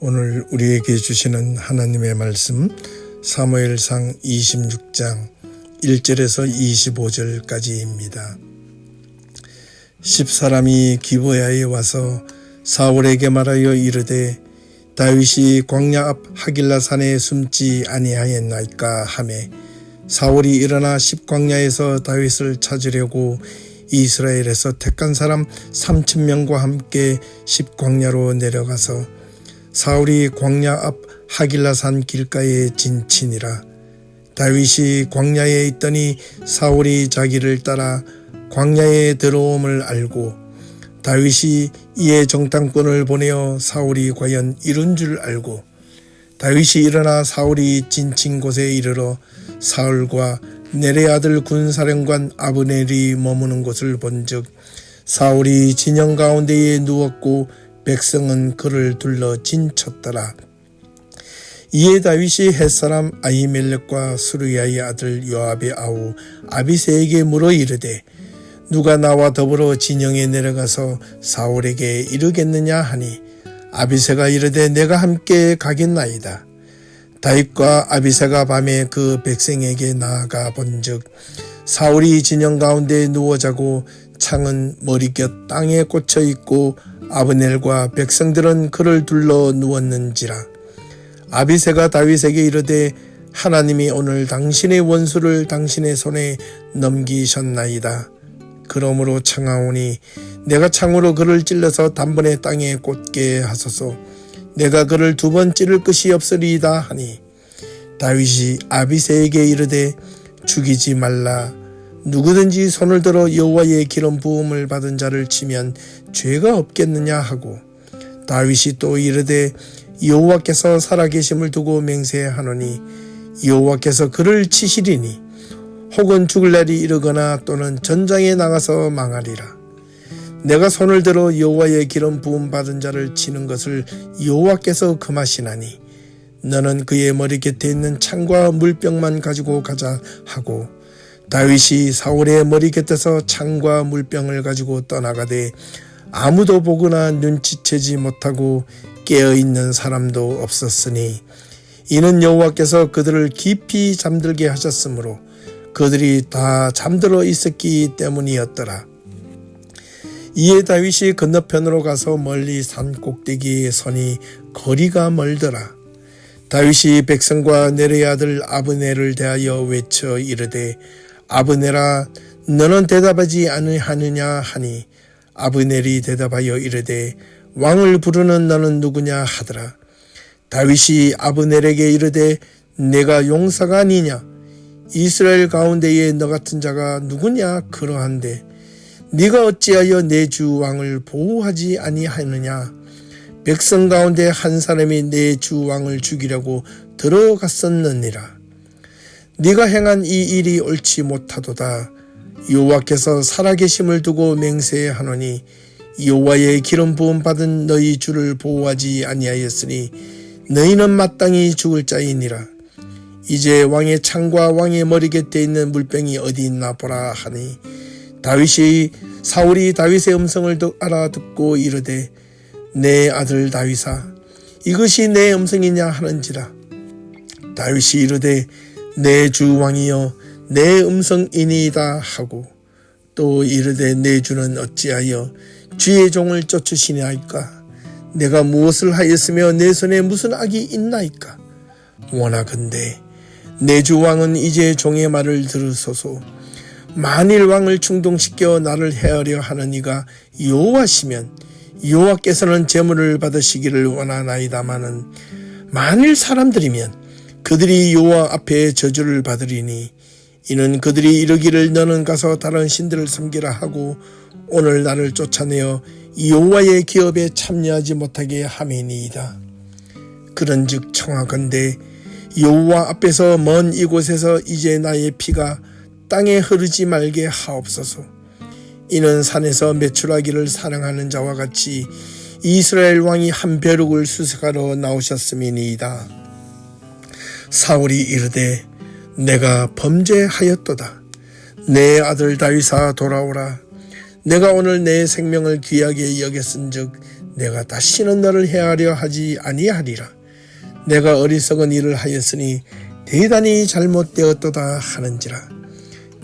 오늘 우리에게 주시는 하나님의 말씀 사무엘상 26장 1절에서 25절까지입니다. 10사람이 기브야에 와서 사울에게 말하여 이르되 다윗이 광야 앞 하길라산에 숨지 아니하였나이까 하매 사울이 일어나 십광야에서 다윗을 찾으려고 이스라엘에서 택한 사람 3,000명과 함께 십광야로 내려가서 사울이 광야 앞 하길라산 길가에 진치니라. 다윗이 광야에 있더니 사울이 자기를 따라 광야에 들어옴을 알고 다윗이 이에 정탐꾼을 보내어 사울이 과연 이룬 줄 알고 다윗이 일어나 사울이 진친 곳에 이르러 사울과 네레 아들 군사령관 아브넬이 머무는 곳을 본즉 사울이 진영 가운데에 누웠고 백성은 그를 둘러 진쳤더라. 이에 다윗이 햇사람 아히멜렉과 수르야의 아들 요압의 아우 아비새에게 물어 이르되 누가 나와 더불어 진영에 내려가서 사울에게 이르겠느냐 하니 아비새가 이르되 내가 함께 가겠나이다. 다윗과 아비새가 밤에 그 백성에게 나아가 본즉 사울이 진영 가운데 누워 자고 창은 머리곁 땅에 꽂혀 있고 아브넬과 백성들은 그를 둘러 누웠는지라. 아비새가 다윗에게 이르되 하나님이 오늘 당신의 원수를 당신의 손에 넘기셨나이다. 그러므로 청하오니 내가 창으로 그를 찔러서 단번에 땅에 꽂게 하소서. 내가 그를 2번 찌를 것이 없으리이다 하니 다윗이 아비새에게 이르되 죽이지 말라. 누구든지 손을 들어 여호와의 기름 부음을 받은 자를 치면 죄가 없겠느냐 하고 다윗이 또 이르되 여호와께서 살아계심을 두고 맹세하노니 여호와께서 그를 치시리니 혹은 죽을 날이 이르거나 또는 전장에 나가서 망하리라. 내가 손을 들어 여호와의 기름 부음 받은 자를 치는 것을 여호와께서 금하시나니 너는 그의 머리 곁에 있는 창과 물병만 가지고 가자 하고 다윗이 사울의 머리 곁에서 창과 물병을 가지고 떠나가되 아무도 보거나 눈치채지 못하고 깨어있는 사람도 없었으니 이는 여호와께서 그들을 깊이 잠들게 하셨으므로 그들이 다 잠들어 있었기 때문이었더라. 이에 다윗이 건너편으로 가서 멀리 산 꼭대기에 서니 거리가 멀더라. 다윗이 백성과 네레의 아들 아브넬을 대하여 외쳐 이르되 아브넬아 너는 대답하지 아니하느냐 하니 아브넬이 대답하여 이르되 왕을 부르는 너는 누구냐 하더라. 다윗이 아브넬에게 이르되 내가 용사가 아니냐 이스라엘 가운데에 너 같은 자가 누구냐 그러한데 네가 어찌하여 내 주 왕을 보호하지 아니하느냐. 백성 가운데 한 사람이 내 주 왕을 죽이려고 들어갔었느니라. 네가 행한 이 일이 옳지 못하도다. 여호와께서 살아계심을 두고 맹세하노니 여호와의 기름 부음 받은 너희 주를 보호하지 아니하였으니 너희는 마땅히 죽을 자이니라. 이제 왕의 창과 왕의 머리 곁에 있는 물병이 어디 있나 보라 하니 사울이 다윗의 음성을 알아듣고 이르되 내 아들 다윗아 이것이 내 음성이냐 하는지라. 다윗이 이르되 내 주 왕이여 내 음성이니이다 하고 또 이르되 내 주는 어찌하여 주의 종을 쫓으시나이까. 내가 무엇을 하였으며 내 손에 무슨 악이 있나이까. 원하건대 내 주 왕은 이제 종의 말을 들으소서. 만일 왕을 충동시켜 나를 해하려 하는 이가 여호와시면 여호와께서는 제물을 받으시기를 원하나이다마는 만일 사람들이면 그들이 여호와 앞에 저주를 받으리니 이는 그들이 이르기를 너는 가서 다른 신들을 섬기라 하고 오늘 나를 쫓아내어 여호와의 기업에 참여하지 못하게 함이니이다. 그런즉 청하건대 여호와 앞에서 먼 이곳에서 이제 나의 피가 땅에 흐르지 말게 하옵소서. 이는 산에서 메추라기를 사랑하는 자와 같이 이스라엘 왕이 한 벼룩을 수색하러 나오셨음이니이다. 사울이 이르되 내가 범죄하였도다. 내 아들 다윗아 돌아오라. 내가 오늘 내 생명을 귀하게 여겼은즉 내가 다시는 너를 해하려 하지 아니하리라. 내가 어리석은 일을 하였으니 대단히 잘못되었도다 하는지라.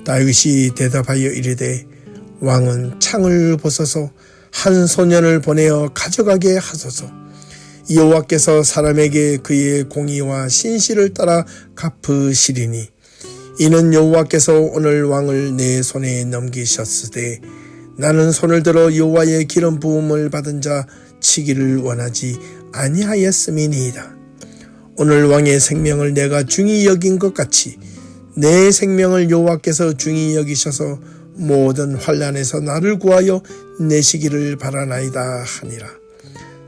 다윗이 대답하여 이르되 왕은 창을 벗어서 한 소년을 보내어 가져가게 하소서. 여호와께서 사람에게 그의 공의와 신실을 따라 갚으시리니 이는 여호와께서 오늘 왕을 내 손에 넘기셨으되 나는 손을 들어 여호와의 기름 부음을 받은 자 치기를 원하지 아니하였음이니이다. 오늘 왕의 생명을 내가 중히 여긴 것 같이 내 생명을 여호와께서 중히 여기셔서 모든 환난에서 나를 구하여 내시기를 바라나이다 하니라.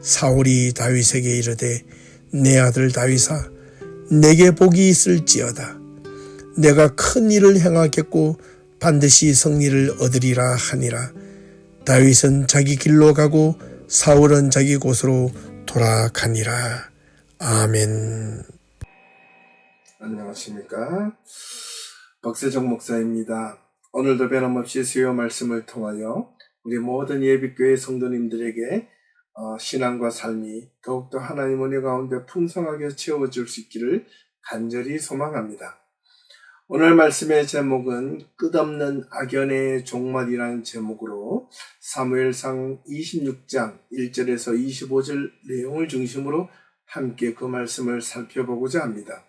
사울이 다윗에게 이르되 내 아들 다윗아 내게 복이 있을지어다. 내가 큰 일을 행하겠고 반드시 승리를 얻으리라 하니라. 다윗은 자기 길로 가고 사울은 자기 곳으로 돌아가니라. 아멘. 안녕하십니까. 박세정 목사입니다. 오늘도 변함없이 수요 말씀을 통하여 우리 모든 예비교회 성도님들에게 신앙과 삶이 더욱더 하나님 은혜 가운데 풍성하게 채워질 수 있기를 간절히 소망합니다. 오늘 말씀의 제목은 끝없는 악연의 종말이라는 제목으로 사무엘상 26장 1절에서 25절 내용을 중심으로 함께 그 말씀을 살펴보고자 합니다.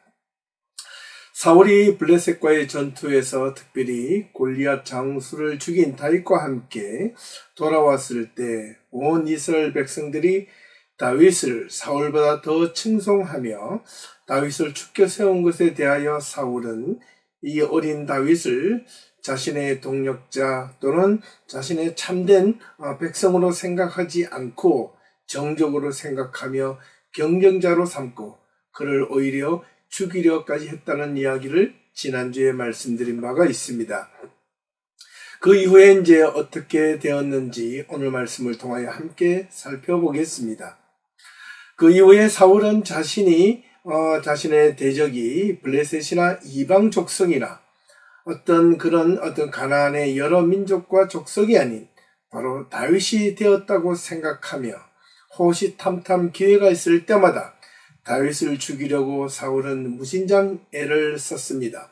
사울이 블레셋과의 전투에서 특별히 골리앗 장수를 죽인 다윗과 함께 돌아왔을 때 온 이스라엘 백성들이 다윗을 사울보다 더 칭송하며 다윗을 죽여 세운 것에 대하여 사울은 이 어린 다윗을 자신의 동력자 또는 자신의 참된 백성으로 생각하지 않고 정적으로 생각하며 경쟁자로 삼고 그를 오히려 죽이려까지 했다는 이야기를 지난주에 말씀드린 바가 있습니다. 그 이후에 이제 어떻게 되었는지 오늘 말씀을 통하여 함께 살펴보겠습니다. 그 이후에 사울은 자신의 대적이 블레셋이나 이방 족속이나 어떤 가나안의 여러 민족과 족속이 아닌 바로 다윗이 되었다고 생각하며 호시탐탐 기회가 있을 때마다 다윗을 죽이려고 사울은 무진장 애를 썼습니다.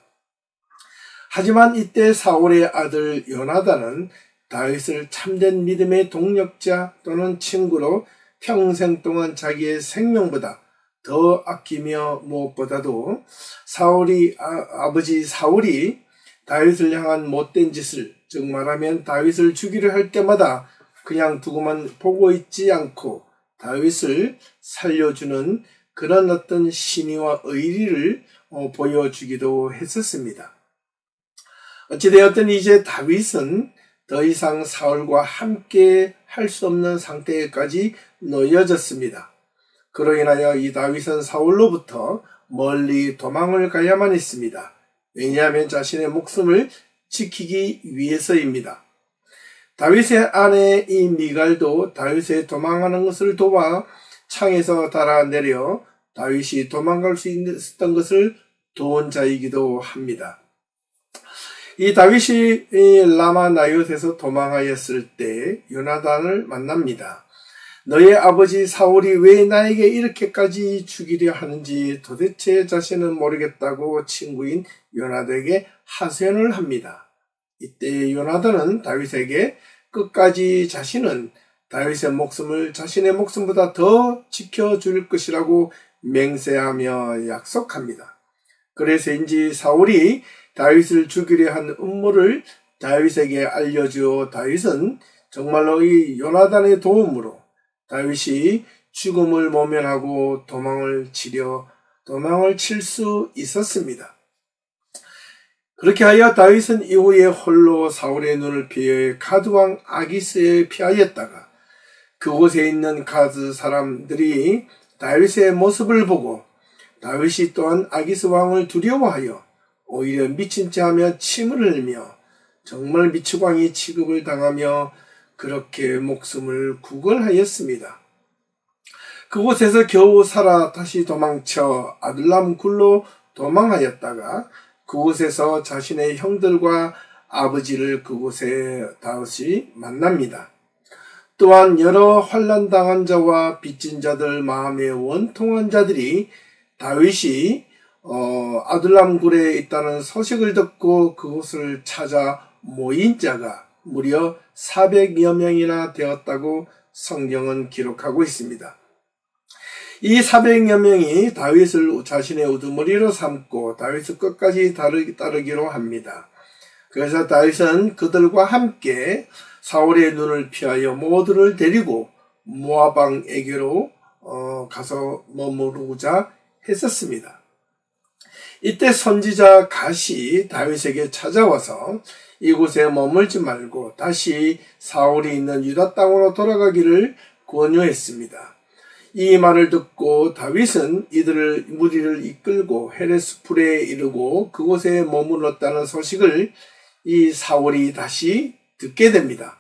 하지만 이때 사울의 아들 요나단은 다윗을 참된 믿음의 동력자 또는 친구로 평생 동안 자기의 생명보다 더 아끼며 무엇보다도 아버지 사울이 다윗을 향한 못된 짓을, 즉 말하면 다윗을 죽이려 할 때마다 그냥 두고만 보고 있지 않고 다윗을 살려주는 그런 어떤 신의와 의리를 보여주기도 했었습니다. 어찌되었든 이제 다윗은 더 이상 사울과 함께 할 수 없는 상태까지 놓여졌습니다. 그로 인하여 이 다윗은 사울로부터 멀리 도망을 가야만 했습니다. 왜냐하면 자신의 목숨을 지키기 위해서입니다. 다윗의 아내 이 미갈도 다윗의 도망하는 것을 도와 창에서 달아내려 다윗이 도망갈 수 있었던 것을 도운 자이기도 합니다. 이 다윗이 라마 나이옷에서 도망하였을 때 요나단을 만납니다. 너의 아버지 사울이 왜 나에게 이렇게까지 죽이려 하는지 도대체 자신은 모르겠다고 친구인 요나단에게 하소연을 합니다. 이때 요나단은 다윗에게 끝까지 자신은 다윗의 목숨을 자신의 목숨보다 더 지켜줄 것이라고 맹세하며 약속합니다. 그래서인지 사울이 다윗을 죽이려 한 음모를 다윗에게 알려주어 다윗은 정말로 이 요나단의 도움으로 다윗이 죽음을 모면하고 도망을 칠 수 있었습니다. 그렇게 하여 다윗은 이후에 홀로 사울의 눈을 피해 가드왕 아기스에 피하였다가 그곳에 있는 가드 사람들이 다윗의 모습을 보고 다윗이 또한 아기스 왕을 두려워하여 오히려 미친 체하며 침을 흘리며 정말 미치광이 취급을 당하며 그렇게 목숨을 구걸하였습니다. 그곳에서 겨우 살아 다시 도망쳐 아둘람 굴로 도망하였다가 그곳에서 자신의 형들과 아버지를 그곳에 다윗이 만납니다. 또한 여러 환난당한 자와 빚진 자들 마음에 원통한 자들이 다윗이 아둘람 굴에 있다는 소식을 듣고 그곳을 찾아 모인 자가 무려 400여 명이나 되었다고 성경은 기록하고 있습니다. 이 400여 명이 다윗을 자신의 우두머리로 삼고 다윗을 끝까지 따르기로 합니다. 그래서 다윗은 그들과 함께 사울의 눈을 피하여 모두를 데리고 모압 왕에게로 가서 머무르고자 했었습니다. 이때 선지자 갓이 다윗에게 찾아와서 이곳에 머물지 말고 다시 사울이 있는 유다 땅으로 돌아가기를 권유했습니다. 이 말을 듣고 다윗은 이들을 무리를 이끌고 헤레스풀에 이르고 그곳에 머물렀다는 소식을 이 사울이 다시 듣게 됩니다.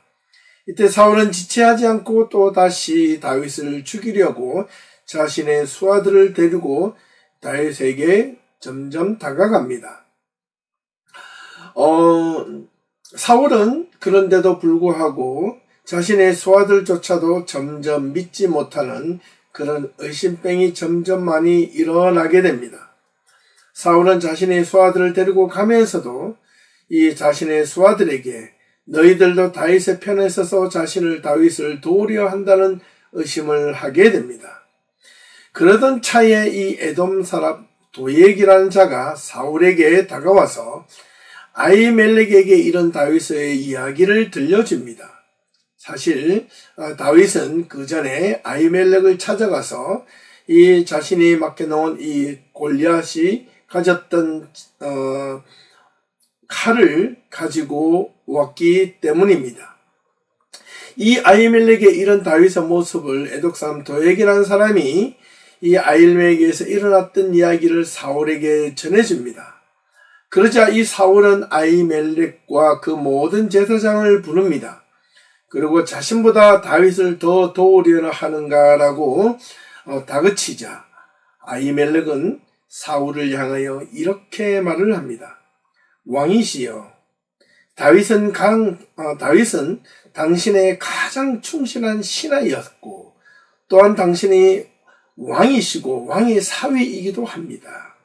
이때 사울은 지체하지 않고 또 다시 다윗을 죽이려고 자신의 수하들을 데리고 다윗에게 점점 다가갑니다. 사울은 그런데도 불구하고 자신의 수하들조차도 점점 믿지 못하는 그런 의심병이 점점 많이 일어나게 됩니다. 사울은 자신의 수하들을 데리고 가면서도 이 자신의 수하들에게 너희들도 다윗의 편에 서서 자신을 다윗을 도우려 한다는 의심을 하게 됩니다. 그러던 차에 이 에돔 사람 도액이라는 자가 사울에게 다가와서 아히멜렉에게 이런 다윗의 이야기를 들려줍니다. 사실 다윗은 그 전에 아히멜렉을 찾아가서 이 자신이 맡겨놓은 이 골리앗이 가졌던 칼을 가지고 왔기 때문입니다. 이 아히멜렉의 이런 다윗의 모습을 에돔 사람 도액이라는 사람이 이 아히멜렉에게서 일어났던 이야기를 사울에게 전해줍니다. 그러자 이 사울은 아히멜렉과 그 모든 제사장을 부릅니다. 그리고 자신보다 다윗을 더 도우려나 하는가라고 다그치자 아히멜렉은 사울을 향하여 이렇게 말을 합니다. 왕이시여, 다윗은 당신의 가장 충실한 신하였고 또한 당신이 왕이시고 왕의 사위이기도 합니다.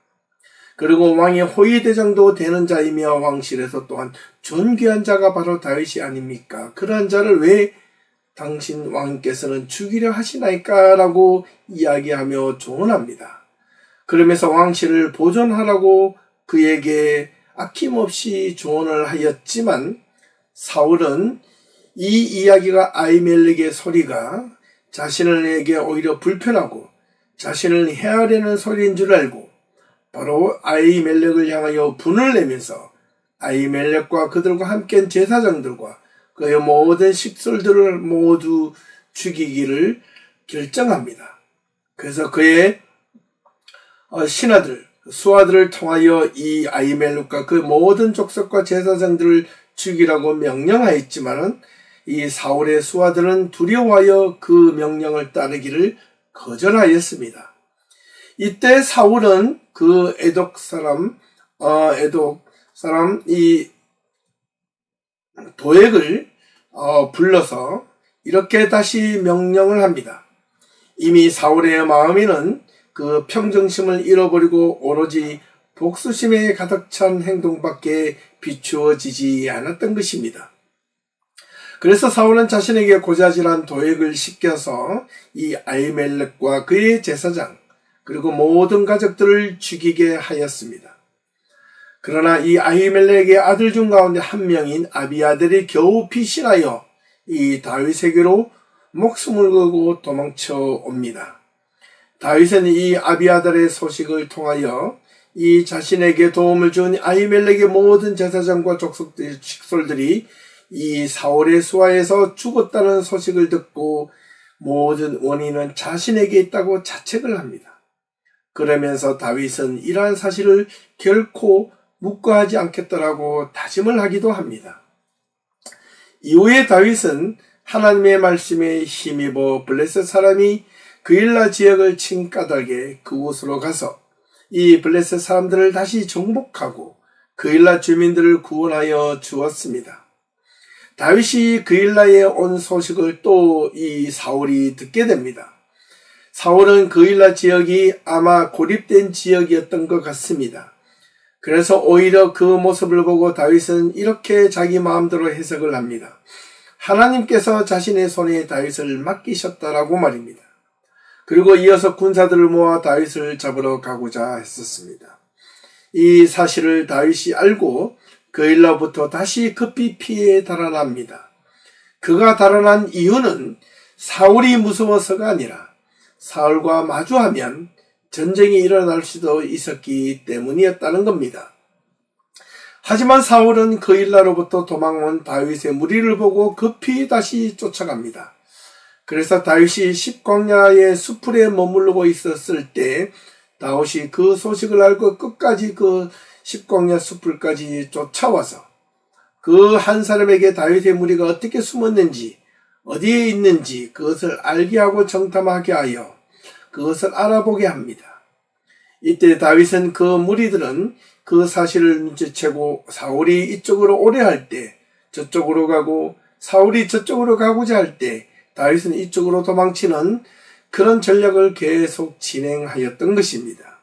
그리고 왕의 호위대장도 되는 자이며 왕실에서 또한 존귀한 자가 바로 다윗이 아닙니까? 그러한 자를 왜 당신 왕께서는 죽이려 하시나이까? 라고 이야기하며 조언합니다. 그러면서 왕실을 보존하라고 그에게 아낌없이 조언을 하였지만 사울은 이 이야기가 아히멜렉의 소리가 자신에게 오히려 불편하고 자신을 해하려는 소리인 줄 알고 바로 아히멜렉을 향하여 분을 내면서 아히멜렉과 그들과 함께한 제사장들과 그의 모든 식솔들을 모두 죽이기를 결정합니다. 그래서 그의 신하들, 수하들을 통하여 이 아히멜렉과 그 모든 족속과 제사장들을 죽이라고 명령하였지만은 이 사울의 수하들은 두려워하여 그 명령을 따르기를 거절하였습니다. 이때 사울은 그 에돔 사람 이 도액을 불러서 이렇게 다시 명령을 합니다. 이미 사울의 마음에는 그 평정심을 잃어버리고 오로지 복수심에 가득 찬 행동밖에 비추어지지 않았던 것입니다. 그래서 사울은 자신에게 고자질한 도액을 시켜서 이 아히멜렉과 그의 제사장 그리고 모든 가족들을 죽이게 하였습니다. 그러나 이 아히멜렉의 아들 중 가운데 한 명인 아비아들이 겨우 피신하여 이 다윗에게로 목숨을 걸고 도망쳐 옵니다. 다윗은 이 아비아들의 소식을 통하여 이 자신에게 도움을 준 아히멜렉의 모든 제사장과 족속들, 식솔들이 이 사울의 수하에서 죽었다는 소식을 듣고 모든 원인은 자신에게 있다고 자책을 합니다. 그러면서 다윗은 이러한 사실을 결코 묵과하지 않겠다라고 다짐을 하기도 합니다. 이후에 다윗은 하나님의 말씀에 힘입어 블레셋 사람이 그일라 지역을 친 까닭에 그곳으로 가서 이 블레셋 사람들을 다시 정복하고 그일라 주민들을 구원하여 주었습니다. 다윗이 그일라에 온 소식을 또 이 사울이 듣게 됩니다. 사울은 그일라 지역이 아마 고립된 지역이었던 것 같습니다. 그래서 오히려 그 모습을 보고 다윗은 이렇게 자기 마음대로 해석을 합니다. 하나님께서 자신의 손에 다윗을 맡기셨다라고 말입니다. 그리고 이어서 군사들을 모아 다윗을 잡으러 가고자 했었습니다. 이 사실을 다윗이 알고 그일라부터 다시 급히 피해 달아납니다. 그가 달아난 이유는 사울이 무서워서가 아니라 사울과 마주하면 전쟁이 일어날 수도 있었기 때문이었다는 겁니다. 하지만 사울은 그일라로부터 도망온 다윗의 무리를 보고 급히 다시 쫓아갑니다. 그래서 다윗이 십광야의 수풀에 머무르고 있었을 때 다윗이 그 소식을 알고 끝까지 그 십광야 수풀까지 쫓아와서 그 한 사람에게 다윗의 무리가 어떻게 숨었는지 어디에 있는지 그것을 알게 하고 정탐하게 하여 그것을 알아보게 합니다. 이때 다윗은 그 무리들은 그 사실을 눈치채고 사울이 이쪽으로 오래 할 때 저쪽으로 가고 사울이 저쪽으로 가고자 할 때 다윗은 이쪽으로 도망치는 그런 전략을 계속 진행하였던 것입니다.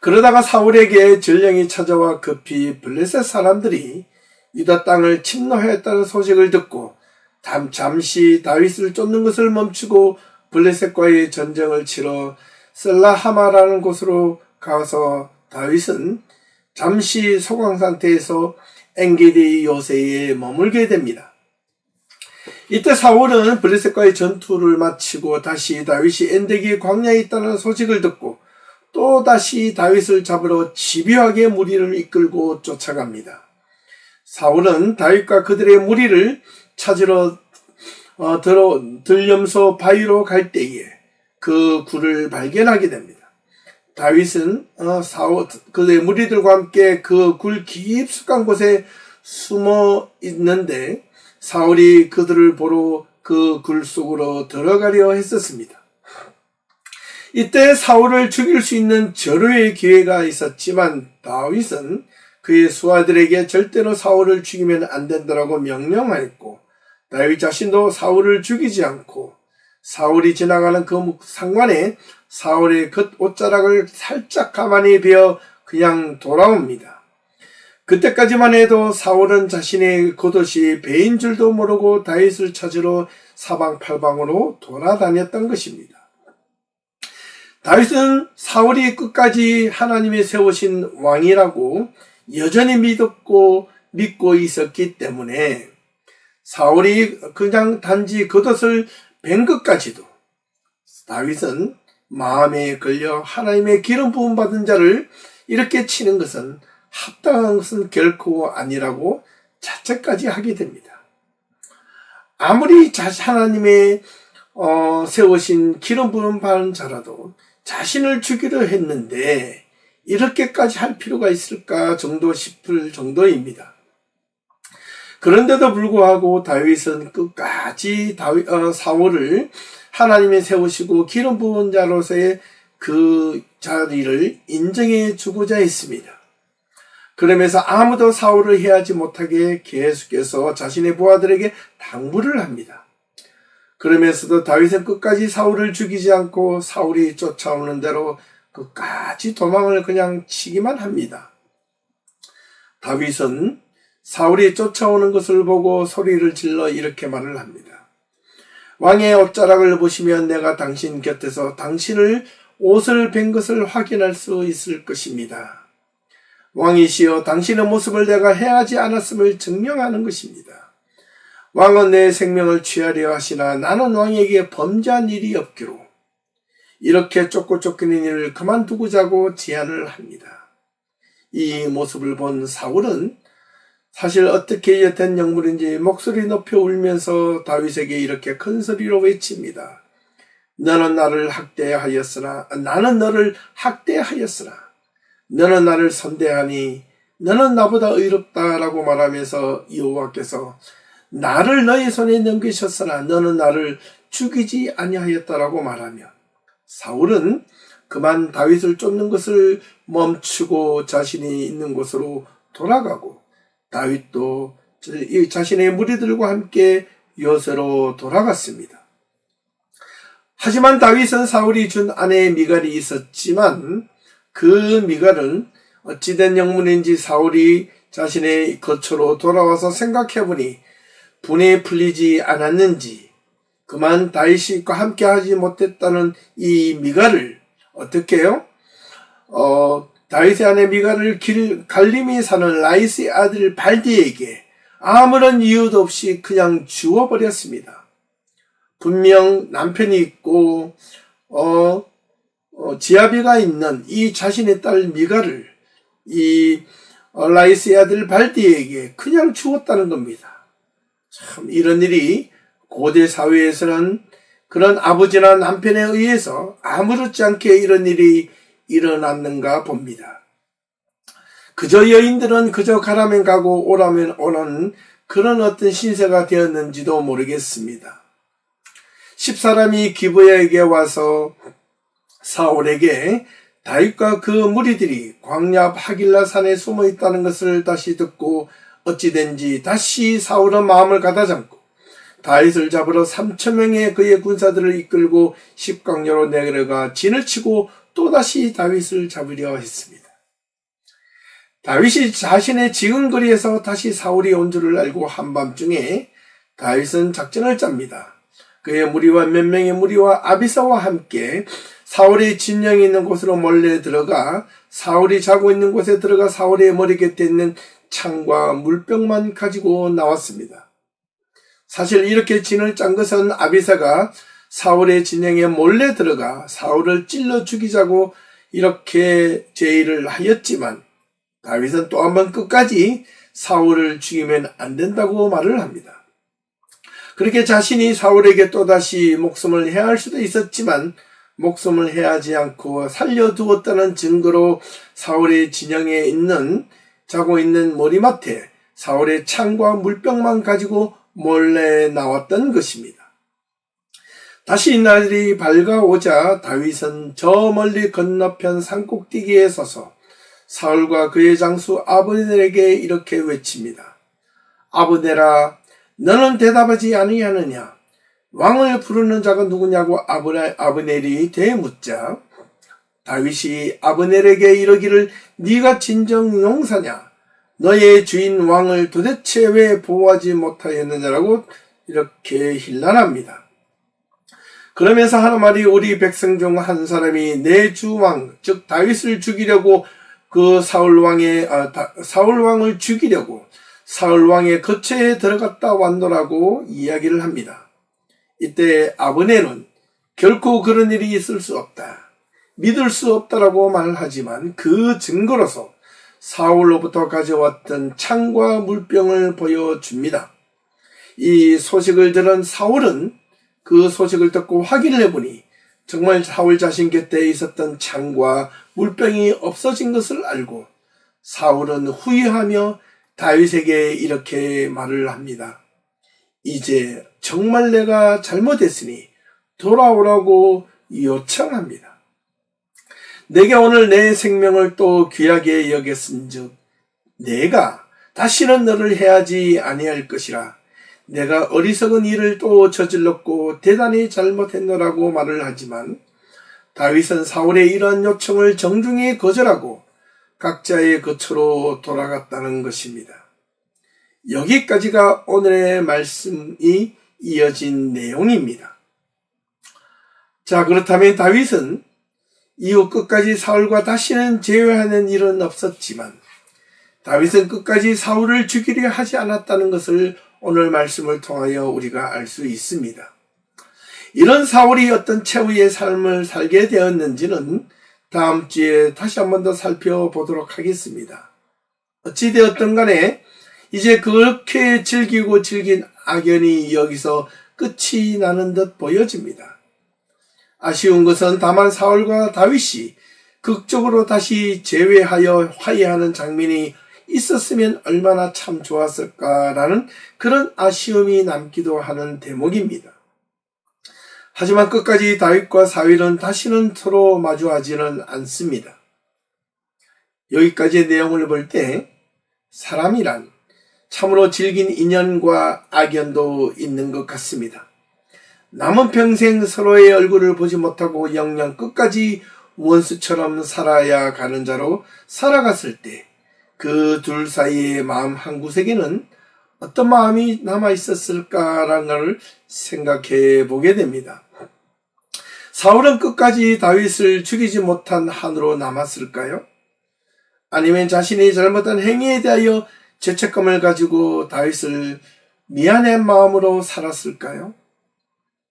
그러다가 사울에게 전령이 찾아와 급히 블레셋 사람들이 유다 땅을 침노하였다는 소식을 듣고 잠시 다윗을 쫓는 것을 멈추고 블레셋과의 전쟁을 치러 슬라하마라는 곳으로 가서 다윗은 잠시 소강 상태에서 엔게디 요새에 머물게 됩니다. 이때 사울은 블레셋과의 전투를 마치고 다시 다윗이 엔게디 광야에 있다는 소식을 듣고 또 다시 다윗을 잡으러 집요하게 무리를 이끌고 쫓아갑니다. 사울은 다윗과 그들의 무리를 찾으러 들염소 바위로 갈 때에 그 굴을 발견하게 됩니다. 다윗은 그의 무리들과 함께 그 굴 깊숙한 곳에 숨어 있는데 사울이 그들을 보러 그 굴 속으로 들어가려 했었습니다. 이때 사울을 죽일 수 있는 절호의 기회가 있었지만 다윗은 그의 수하들에게 절대로 사울을 죽이면 안 된다라고 명령하였고 다윗 자신도 사울을 죽이지 않고 사울이 지나가는 그 상관에 사울의 겉옷자락을 살짝 가만히 베어 그냥 돌아옵니다. 그때까지만 해도 사울은 자신의 겉옷이 베인 줄도 모르고 다윗을 찾으러 사방팔방으로 돌아다녔던 것입니다. 다윗은 사울이 끝까지 하나님이 세우신 왕이라고 여전히 믿고 있었기 때문에 사울이 그냥 단지 겉옷을 벤 것까지도 다윗은 마음에 걸려 하나님의 기름 부음 받은 자를 이렇게 치는 것은 합당한 것은 결코 아니라고 자책까지 하게 됩니다. 아무리 하나님의 세우신 기름 부음 받은 자라도 자신을 죽이려 했는데 이렇게까지 할 필요가 있을까 정도 싶을 정도입니다. 그런데도 불구하고 다윗은 끝까지 사울을 하나님이 세우시고 기름 부은 자로서의 그 자리를 인정해 주고자 했습니다. 그러면서 아무도 사울을 해하지 못하게 계속해서 자신의 부하들에게 당부를 합니다. 그러면서도 다윗은 끝까지 사울을 죽이지 않고 사울이 쫓아오는 대로 끝까지 도망을 그냥 치기만 합니다. 다윗은 사울이 쫓아오는 것을 보고 소리를 질러 이렇게 말을 합니다. 왕의 옷자락을 보시면 내가 당신 곁에서 당신을 옷을 벤 것을 확인할 수 있을 것입니다. 왕이시여 당신의 모습을 내가 해하지 않았음을 증명하는 것입니다. 왕은 내 생명을 취하려 하시나 나는 왕에게 범죄한 일이 없기로 이렇게 쫓고 쫓기는 일을 그만두고자고 제안을 합니다. 이 모습을 본 사울은 사실 어떻게 된 영물인지 목소리 높여 울면서 다윗에게 이렇게 큰 소리로 외칩니다. 너는 나를 학대하였으나 나는 너를 학대하였으나 너는 나를 선대하니 너는 나보다 의롭다라고 말하면서 여호와께서 나를 너희 손에 넘기셨으나 너는 나를 죽이지 아니하였다라고 말하며 사울은 그만 다윗을 쫓는 것을 멈추고 자신이 있는 곳으로 돌아가고 다윗도 자신의 무리들과 함께 요새로 돌아갔습니다. 하지만 다윗은 사울이 준 아내 미갈이 있었지만 그 미갈은 어찌된 영문인지 사울이 자신의 거처로 돌아와서 생각해보니 분에 풀리지 않았는지 그만 다윗과 함께 하지 못했다는 이 미갈을 어떻게 해요? 다윗의 아내 미갈을 갈림이 사는 라이스의 아들 발디에게 아무런 이유도 없이 그냥 주워버렸습니다. 분명 남편이 있고 지아비가 있는 이 자신의 딸 미갈을 이 라이스의 아들 발디에게 그냥 주었다는 겁니다. 참 이런 일이 고대 사회에서는 그런 아버지나 남편에 의해서 아무렇지 않게 이런 일이 일어났는가 봅니다. 그저 여인들은 그저 가라면 가고 오라면 오는 그런 어떤 신세가 되었는지도 모르겠습니다. 10사람이 기브야에게 와서 사울에게 다윗과 그 무리들이 광야 앞 하길라 산에 숨어 있다는 것을 다시 듣고 어찌된지 다시 사울은 마음을 가다잡고 다윗을 잡으러 3,000명의 그의 군사들을 이끌고 십광야로 내려가 진을 치고 또다시 다윗을 잡으려 했습니다. 다윗이 자신의 지은 거리에서 다시 사울이 온 줄을 알고 한밤중에 다윗은 작전을 짭니다. 그의 무리와 몇 명의 무리와 아비사와 함께 사울의 진영이 있는 곳으로 몰래 들어가 사울이 자고 있는 곳에 들어가 사울의 머리 곁에 있는 창과 물병만 가지고 나왔습니다. 사실 이렇게 진을 짠 것은 아비사가 사울의 진영에 몰래 들어가 사울을 찔러 죽이자고 이렇게 제의를 하였지만 다윗은 또 한 번 끝까지 사울을 죽이면 안 된다고 말을 합니다. 그렇게 자신이 사울에게 또다시 목숨을 해할 수도 있었지만 목숨을 해하지 않고 살려두었다는 증거로 사울의 진영에 자고 있는 머리맡에 사울의 창과 물병만 가지고 몰래 나왔던 것입니다. 다시 날이 밝아오자 다윗은 저 멀리 건너편 산꼭대기에 서서 사울과 그의 장수 아브넬에게 이렇게 외칩니다. 아브넬아, 너는 대답하지 아니하느냐? 왕을 부르는 자가 누구냐고 아브넬이 되묻자 다윗이 아브넬에게 이러기를 네가 진정 용사냐? 너의 주인 왕을 도대체 왜 보호하지 못하였느냐라고 이렇게 힐난합니다. 그러면서 하는 말이 우리 백성 중 한 사람이 내 주왕 즉 다윗을 죽이려고 그 사울왕을 죽이려고 사울왕의 거처에 들어갔다 왔노라고 이야기를 합니다. 이때 아브넬은 결코 그런 일이 있을 수 없다, 믿을 수 없다라고 말하지만 그 증거로서 사울로부터 가져왔던 창과 물병을 보여줍니다. 이 소식을 들은 사울은 그 소식을 듣고 확인을 해보니 정말 사울 자신 곁에 있었던 창과 물병이 없어진 것을 알고 사울은 후회하며 다윗에게 이렇게 말을 합니다. 이제 정말 내가 잘못했으니 돌아오라고 요청합니다. 내게 오늘 내 생명을 또 귀하게 여겼은즉 내가 다시는 너를 해하지 아니할 것이라. 내가 어리석은 일을 또 저질렀고 대단히 잘못했노라고 말을 하지만 다윗은 사울의 이러한 요청을 정중히 거절하고 각자의 거처로 돌아갔다는 것입니다. 여기까지가 오늘의 말씀이 이어진 내용입니다. 자, 그렇다면 다윗은 이후 끝까지 사울과 다시는 재회하는 일은 없었지만 다윗은 끝까지 사울을 죽이려 하지 않았다는 것을 오늘 말씀을 통하여 우리가 알 수 있습니다. 이런 사울이 어떤 최후의 삶을 살게 되었는지는 다음 주에 다시 한 번 더 살펴보도록 하겠습니다. 어찌되었든 간에 이제 그렇게 즐기고 즐긴 악연이 여기서 끝이 나는 듯 보여집니다. 아쉬운 것은 다만 사울과 다윗이 극적으로 다시 재회하여 화해하는 장면이 있었으면 얼마나 참 좋았을까라는 그런 아쉬움이 남기도 하는 대목입니다. 하지만 끝까지 다윗과 사울은 다시는 서로 마주하지는 않습니다. 여기까지의 내용을 볼 때 사람이란 참으로 질긴 인연과 악연도 있는 것 같습니다. 남은 평생 서로의 얼굴을 보지 못하고 영영 끝까지 원수처럼 살아야 가는 자로 살아갔을 때 그 둘 사이의 마음 한 구석에는 어떤 마음이 남아 있었을까라는 것을 생각해 보게 됩니다. 사울은 끝까지 다윗을 죽이지 못한 한으로 남았을까요? 아니면 자신이 잘못한 행위에 대하여 죄책감을 가지고 다윗을 미안한 마음으로 살았을까요?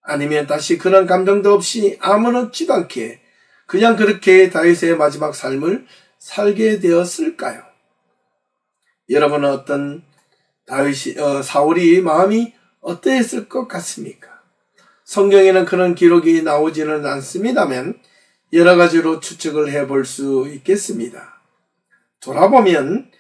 아니면 다시 그런 감정도 없이 아무렇지도 않게 그냥 그렇게 다윗의 마지막 삶을 살게 되었을까요? 여러분은 어떤 사울이 마음이 어떠했을 것 같습니까? 성경에는 그런 기록이 나오지는 않습니다만 여러 가지로 추측을 해볼 수 있겠습니다. 돌아보면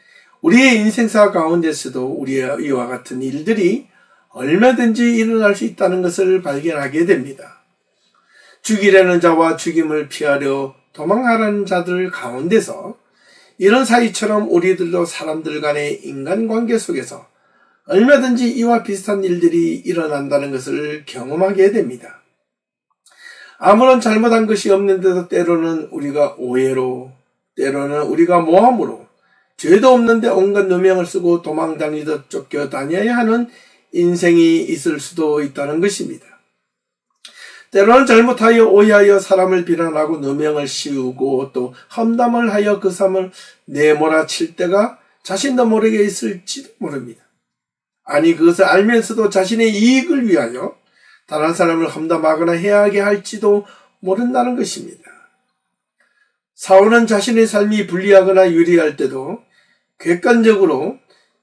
우리의 인생사 가운데서도 우리의 이와 같은 일들이 얼마든지 일어날 수 있다는 것을 발견하게 됩니다. 죽이려는 자와 죽임을 피하려 도망하려는 자들 가운데서 이런 사이처럼 우리들도 사람들 간의 인간관계 속에서 얼마든지 이와 비슷한 일들이 일어난다는 것을 경험하게 됩니다. 아무런 잘못한 것이 없는데도 때로는 우리가 오해로, 때로는 우리가 모함으로, 죄도 없는데 온갖 누명을 쓰고 도망다니듯 쫓겨다녀야 하는 인생이 있을 수도 있다는 것입니다. 때로는 잘못하여 오해하여 사람을 비난하고 누명을 씌우고 또 험담을 하여 그 삶을 내몰아칠 때가 자신도 모르게 있을지도 모릅니다. 아니 그것을 알면서도 자신의 이익을 위하여 다른 사람을 험담하거나 해하게 할지도 모른다는 것입니다. 사울은 자신의 삶이 불리하거나 유리할 때도 객관적으로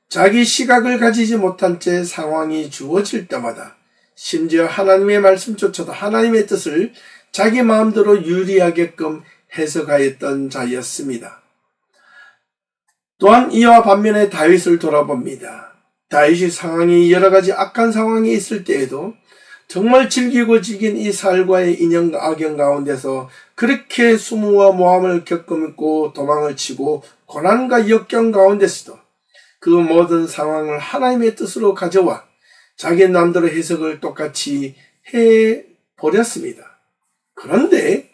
자기 시각을 가지지 못한 채 상황이 주어질 때마다 심지어 하나님의 말씀조차도 하나님의 뜻을 자기 마음대로 유리하게끔 해석하였던 자였습니다. 또한 이와 반면에 다윗을 돌아봅니다. 다윗이 상황이 여러 가지 악한 상황이 있을 때에도 정말 질기고 질긴 이 살과의 인연 악연 가운데서 그렇게 수모와 모함을 겪고 도망을 치고 고난과 역경 가운데서도 그 모든 상황을 하나님의 뜻으로 가져와 자기 남대로 해석을 똑같이 해버렸습니다. 그런데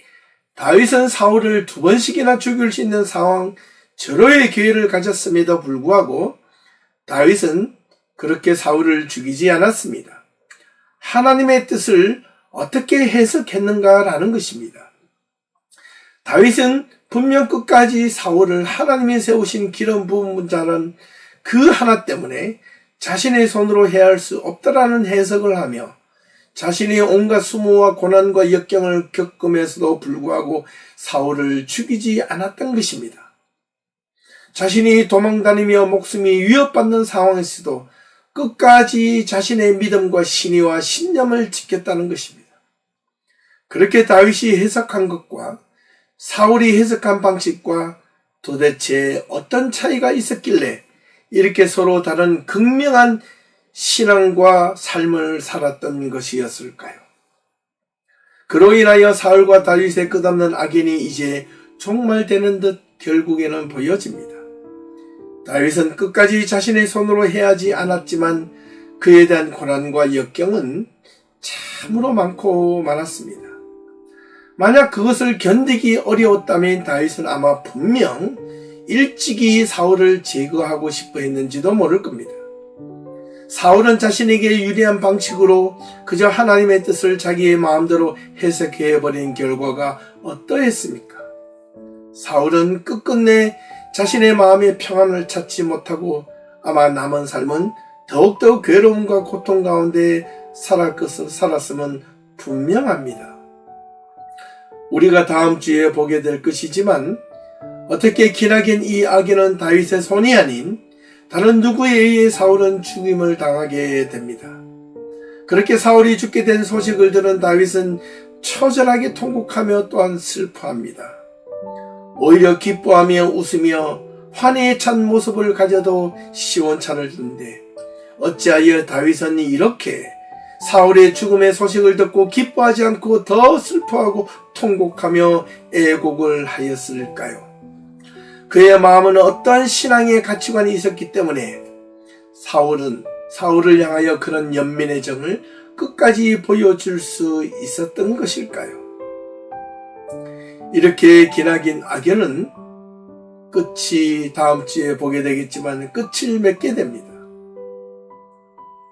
다윗은 사울을 2번씩이나 죽일 수 있는 상황 절호의 기회를 가졌음에도 불구하고 다윗은 그렇게 사울을 죽이지 않았습니다. 하나님의 뜻을 어떻게 해석했는가라는 것입니다. 다윗은 분명 끝까지 사울을 하나님이 세우신 기름 부은 자는 그 하나 때문에 자신의 손으로 해할 수 없다라는 해석을 하며 자신이 온갖 수모와 고난과 역경을 겪으면서도 불구하고 사울을 죽이지 않았던 것입니다. 자신이 도망다니며 목숨이 위협받는 상황에서도 끝까지 자신의 믿음과 신의와 신념을 지켰다는 것입니다. 그렇게 다윗이 해석한 것과 사울이 해석한 방식과 도대체 어떤 차이가 있었길래 이렇게 서로 다른 극명한 신앙과 삶을 살았던 것이었을까요? 그로 인하여 사울과 다윗의 끝없는 악연이 이제 종말되는 듯 결국에는 보여집니다. 다윗은 끝까지 자신의 손으로 해하지 않았지만 그에 대한 고난과 역경은 참으로 많고 많았습니다. 만약 그것을 견디기 어려웠다면 다윗은 아마 분명 일찍이 사울을 제거하고 싶어 했는지도 모를 겁니다. 사울은 자신에게 유리한 방식으로 그저 하나님의 뜻을 자기의 마음대로 해석해버린 결과가 어떠했습니까? 사울은 끝끝내 자신의 마음의 평안을 찾지 못하고 아마 남은 삶은 더욱더 괴로움과 고통 가운데 살았음은 분명합니다. 우리가 다음 주에 보게 될 것이지만 어떻게 기나긴 이 악연은 다윗의 손이 아닌 다른 누구에 의해 사울은 죽임을 당하게 됩니다. 그렇게 사울이 죽게 된 소식을 들은 다윗은 처절하게 통곡하며 또한 슬퍼합니다. 오히려 기뻐하며 웃으며 환희에 찬 모습을 가져도 시원찮을 텐데 어찌하여 다윗은 이렇게 사울의 죽음의 소식을 듣고 기뻐하지 않고 더 슬퍼하고 통곡하며 애곡을 하였을까요? 그의 마음은 어떠한 신앙의 가치관이 있었기 때문에 사울은 사울을 향하여 그런 연민의 정을 끝까지 보여줄 수 있었던 것일까요? 이렇게 기나긴 악연은 끝이 다음 주에 보게 되겠지만 끝을 맺게 됩니다.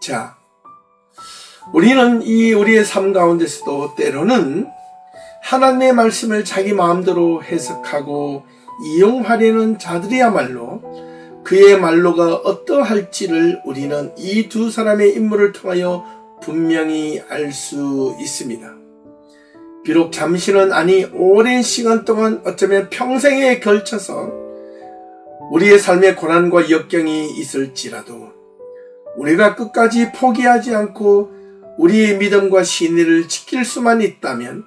자, 우리는 우리의 삶 가운데서도 때로는 하나님의 말씀을 자기 마음대로 해석하고 이용하려는 자들이야말로 그의 말로가 어떠할지를 우리는 이 두 사람의 인물을 통하여 분명히 알 수 있습니다. 비록 잠시는 아니 오랜 시간 동안 어쩌면 평생에 걸쳐서 우리의 삶의 고난과 역경이 있을지라도 우리가 끝까지 포기하지 않고 우리의 믿음과 신의를 지킬 수만 있다면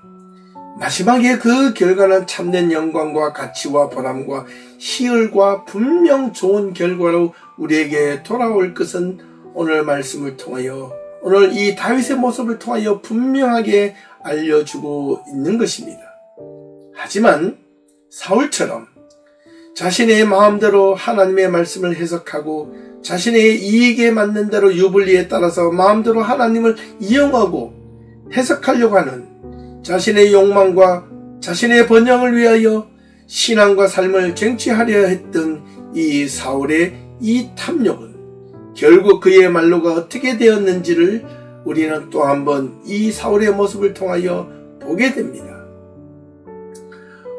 마지막에 그 결과는 참된 영광과 가치와 보람과 희열과 분명 좋은 결과로 우리에게 돌아올 것은 오늘 말씀을 통하여 오늘 이 다윗의 모습을 통하여 분명하게 알려주고 있는 것입니다. 하지만 사울처럼 자신의 마음대로 하나님의 말씀을 해석하고 자신의 이익에 맞는 대로 유불리에 따라서 마음대로 하나님을 이용하고 해석하려고 하는 자신의 욕망과 자신의 번영을 위하여 신앙과 삶을 쟁취하려 했던 이 사울의 이 탐욕은 결국 그의 말로가 어떻게 되었는지를 우리는 또 한번 이 사울의 모습을 통하여 보게 됩니다.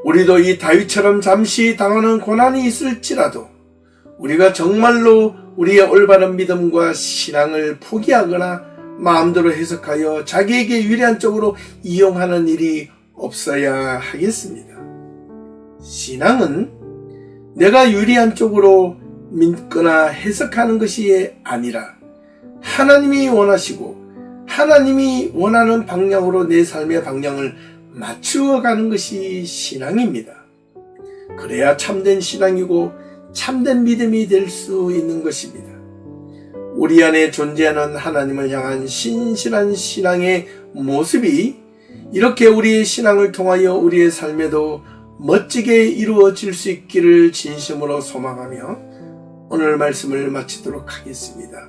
우리도 이 다윗처럼 잠시 당하는 고난이 있을지라도 우리가 정말로 우리의 올바른 믿음과 신앙을 포기하거나 마음대로 해석하여 자기에게 유리한 쪽으로 이용하는 일이 없어야 하겠습니다. 신앙은 내가 유리한 쪽으로 믿거나 해석하는 것이 아니라 하나님이 원하시고 하나님이 원하는 방향으로 내 삶의 방향을 맞추어가는 것이 신앙입니다. 그래야 참된 신앙이고 참된 믿음이 될 수 있는 것입니다. 우리 안에 존재하는 하나님을 향한 신실한 신앙의 모습이 이렇게 우리의 신앙을 통하여 우리의 삶에도 멋지게 이루어질 수 있기를 진심으로 소망하며 오늘 말씀을 마치도록 하겠습니다.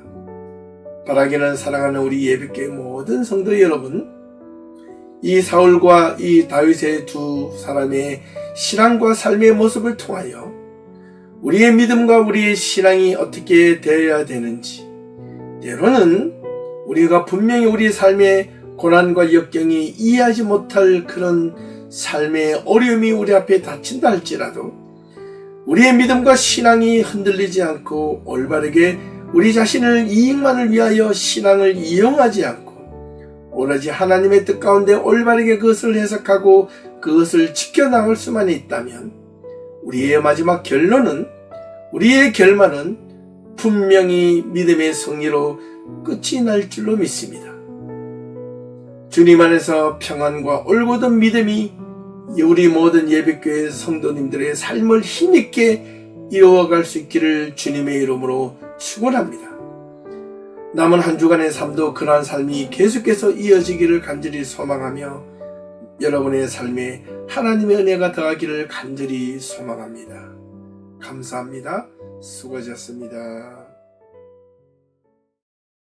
바라기는 사랑하는 우리 예배교회 모든 성도 여러분, 이 사울과 이 다윗의 두 사람의 신앙과 삶의 모습을 통하여 우리의 믿음과 우리의 신앙이 어떻게 되어야 되는지, 때로는 우리가 분명히 우리의 삶의 고난과 역경이 이해하지 못할 그런 삶의 어려움이 우리 앞에 닥친다 할지라도 우리의 믿음과 신앙이 흔들리지 않고 올바르게 우리 자신을 이익만을 위하여 신앙을 이용하지 않고 오로지 하나님의 뜻 가운데 올바르게 그것을 해석하고 그것을 지켜나갈 수만 있다면 우리의 마지막 결론은, 우리의 결말은 분명히 믿음의 승리로 끝이 날 줄로 믿습니다. 주님 안에서 평안과 올곧은 믿음이 우리 모든 예배교회 성도님들의 삶을 힘있게 이루어갈 수 있기를 주님의 이름으로 축원합니다. 남은 한 주간의 삶도 그러한 삶이 계속해서 이어지기를 간절히 소망하며 여러분의 삶에 하나님의 은혜가 더하기를 간절히 소망합니다. 감사합니다. 수고하셨습니다.